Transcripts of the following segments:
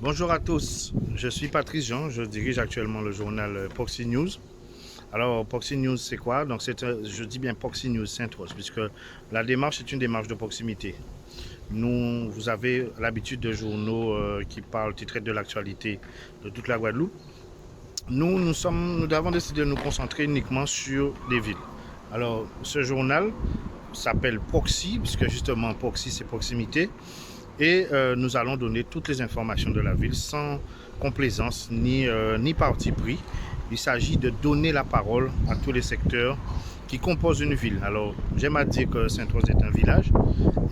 Bonjour à tous, je suis Patrice Jean, je dirige actuellement le journal Proxy News. Alors, Proxy News, c'est quoi? Donc, je dis bien Proxy News Sainte-Rose, puisque la démarche est une démarche de proximité. Vous avez l'habitude de journaux qui traitent de l'actualité de toute la Guadeloupe. Nous avons décidé de nous concentrer uniquement sur les villes. Alors, ce journal s'appelle Proxy, puisque justement, Proxy, c'est proximité. Et nous allons donner toutes les informations de la ville sans complaisance ni parti pris. Il s'agit de donner la parole à tous les secteurs qui composent une ville. Alors, j'aime à dire que Sainte-Rose est un village.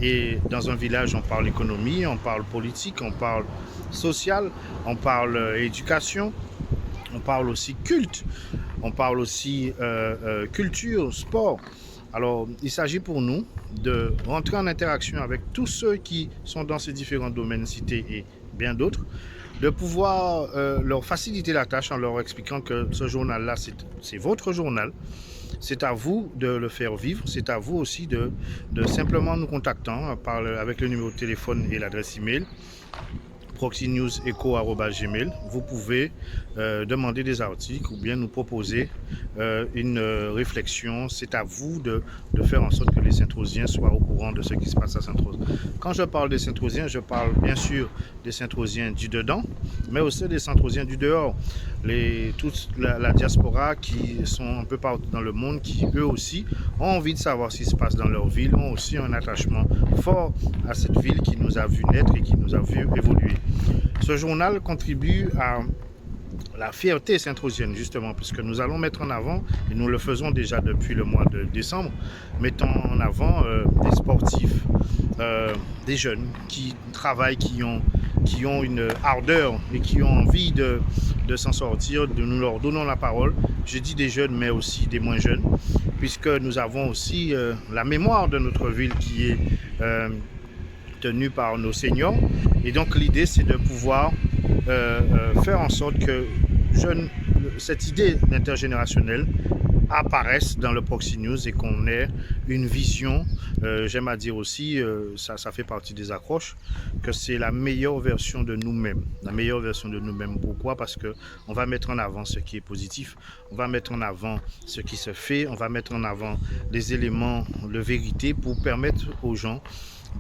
Et dans un village, on parle économie, on parle politique, on parle social, on parle éducation, on parle aussi culte, on parle aussi culture, sport. Alors, il s'agit pour nous de rentrer en interaction avec tous ceux qui sont dans ces différents domaines cités et bien d'autres, de pouvoir leur faciliter la tâche en leur expliquant que ce journal-là, c'est votre journal. C'est à vous de le faire vivre. C'est à vous aussi de simplement nous contactant avec le numéro de téléphone et l'adresse email proxynewseco@gmail. Vous pouvez demander des articles ou bien nous proposer une réflexion. C'est à vous de faire en sorte que les Saint-Rosiens soient au courant de ce qui se passe à Sainte-Rose. Quand je parle des Saint-Rosiens, je parle bien sûr des Saint-Rosiens du dedans, mais aussi des Saint-Rosiens du dehors. Toute la diaspora qui sont un peu partout dans le monde, qui eux aussi ont envie de savoir ce qui se passe dans leur ville, ont aussi un attachement fort à cette ville qui nous a vu naître et qui nous a vu évoluer. Ce journal contribue à la fierté sainte-rosienne, justement, puisque nous allons mettre en avant, et nous le faisons déjà depuis le mois de décembre, mettons en avant des sportifs, des jeunes qui travaillent, qui ont une ardeur et qui ont envie de s'en sortir. Nous leur donnons la parole. Je dis des jeunes, mais aussi des moins jeunes, puisque nous avons aussi la mémoire de notre ville qui est tenue par nos seniors. Et donc l'idée, c'est de pouvoir faire en sorte que cette idée intergénérationnelle apparaisse dans le Proxy News et qu'on ait une vision, j'aime à dire aussi, ça fait partie des accroches, que c'est la meilleure version de nous-mêmes. La meilleure version de nous-mêmes. Pourquoi? Parce qu'on va mettre en avant ce qui est positif, on va mettre en avant ce qui se fait, on va mettre en avant des éléments de vérité pour permettre aux gens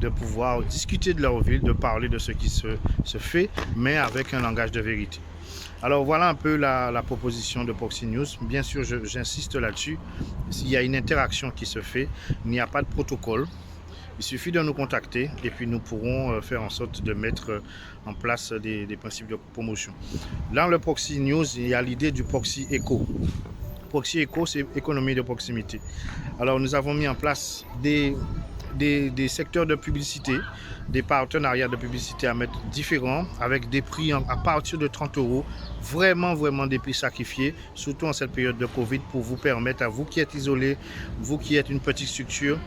de pouvoir discuter de leur ville, de parler de ce qui se fait, mais avec un langage de vérité. Alors voilà un peu la proposition de Proxy News. Bien sûr, j'insiste là-dessus. S'il y a une interaction qui se fait, il n'y a pas de protocole. Il suffit de nous contacter et puis nous pourrons faire en sorte de mettre en place des principes de promotion. Dans le Proxy News, il y a l'idée du Proxy Eco. Proxy Eco, c'est économie de proximité. Alors nous avons mis en place des secteurs de publicité, des partenariats de publicité à mettre différents, avec des prix à partir de 30 euros, vraiment des prix sacrifiés, surtout en cette période de Covid, pour vous permettre à vous qui êtes isolés, vous qui êtes une petite structure,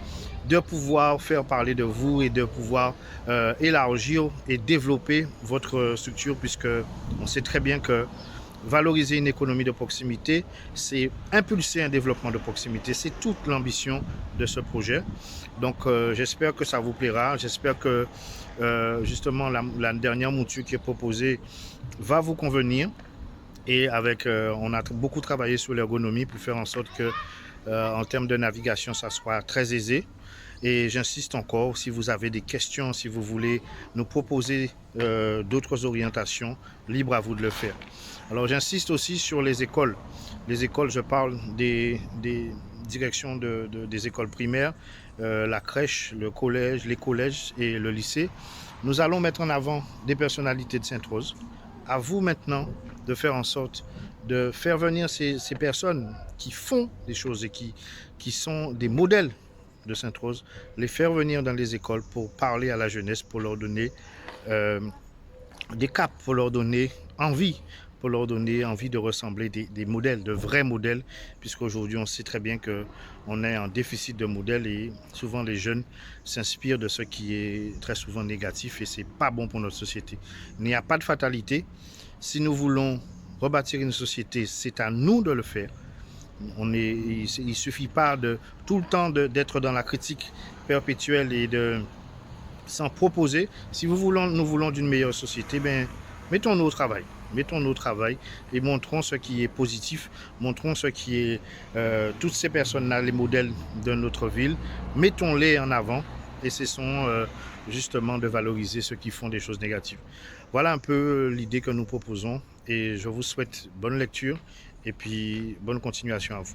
de pouvoir faire parler de vous et de pouvoir élargir et développer votre structure, puisque on sait très bien que valoriser une économie de proximité, c'est impulser un développement de proximité. C'est toute l'ambition de ce projet. Donc, j'espère que ça vous plaira. J'espère que, justement, la dernière mouture qui est proposée va vous convenir. Et on a beaucoup travaillé sur l'ergonomie pour faire en sorte que, en termes de navigation, ça soit très aisé. Et j'insiste encore, si vous avez des questions, si vous voulez nous proposer d'autres orientations, libre à vous de le faire. Alors j'insiste aussi sur les écoles. Les écoles, je parle des directions des écoles primaires, la crèche, le collège, les collèges et le lycée. Nous allons mettre en avant des personnalités de Sainte-Rose. À vous maintenant de faire en sorte de faire venir ces personnes qui font des choses et qui sont des modèles de Sainte-Rose, les faire venir dans les écoles pour parler à la jeunesse, pour leur donner des caps, pour leur donner envie de ressembler des modèles, de vrais modèles, puisqu'aujourd'hui on sait très bien qu'on est en déficit de modèles et souvent les jeunes s'inspirent de ce qui est très souvent négatif et c'est pas bon pour notre société. Il n'y a pas de fatalité. Si nous voulons rebâtir une société, c'est à nous de le faire. Il ne suffit pas de tout le temps d'être dans la critique perpétuelle et de s'en proposer. Si nous voulons d'une meilleure société, ben, Mettons-nous au travail. Mettons-nous au travail et montrons ce qui est positif, montrons ce qui est toutes ces personnes-là, les modèles de notre ville, mettons-les en avant et cessons justement de valoriser ceux qui font des choses négatives. Voilà un peu l'idée que nous proposons et je vous souhaite bonne lecture et puis bonne continuation à vous.